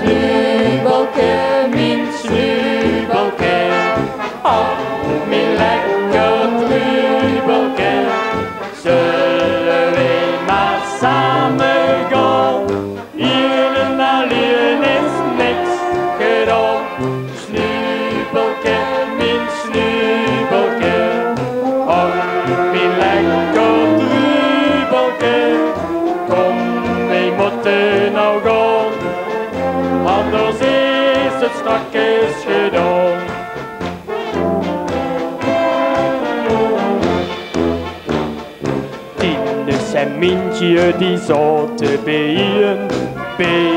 Snubbelke, mijn snubbelke, ach, mijn lekker drubbelke. Zullen we maar samen gaan? Hier en alleen is niks gedaan. Snubbelke, mijn snubbelke, ach, mijn lekker drubbelke. Kom, we moeten nou gaan, anders is het straks gedaan. Tinus en Mintje die zaten bijen bij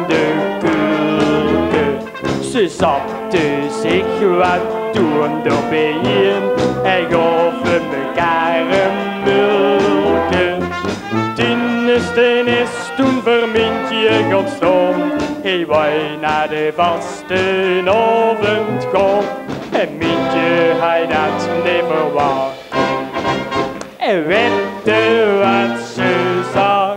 de keuken. Ze zaten zich wat doen door bijen en gaven mekaar een mulke. Tinus is toen voor Mintje gaan staan. Hij wou naar de vastenavond gaan en Mintje hij dat niet verwacht. En weet je wat ze zag?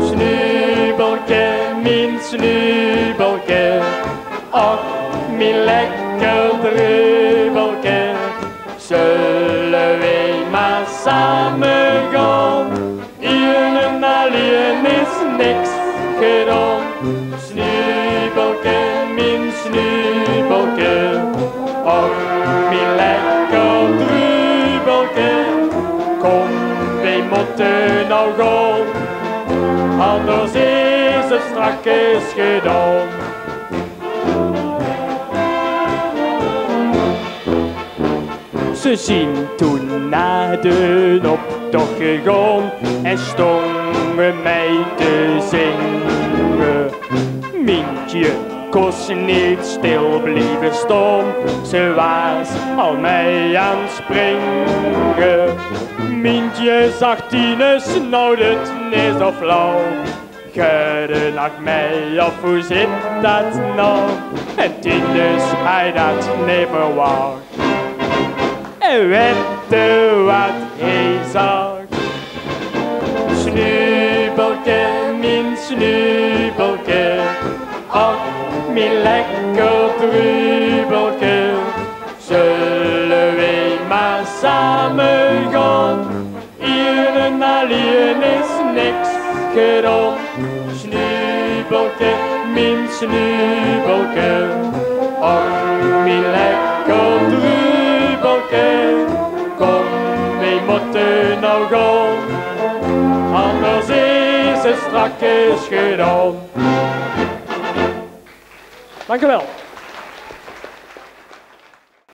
Snubbelke, mijn snubbelke, ach, mijn lekker drubbelke. Zullen we maar samen gaan? Hier en alleen is niks gedaan. Snubbelke, mijn snubbelke, ach, mijn lekker drubbelke. Kom, we moeten nou gaan, anders is het straks gedaan. Ze zien toen naar de optocht gegaan en stongen mij te zingen. Mintje kost niet stil blijven staan, ze was al mee aan het springen. Mintje zag Tinus, nou dit is zo flauw. Goedenacht mij, of hoe zit dat nou? En Tinus, hij dat niet verwacht. En weet je wat hij zag? Snubbelke, mijn snubbelke, ach, mijn lekker drubbelke. Zullen we maar samen gaan? Hier en alleen is niks gedaan. Snubbelke, mijn snubbelke, ach, mijn lekker drubbelke. Kom, we moeten nou gaan, anders is het straks gedaan. Dank u wel.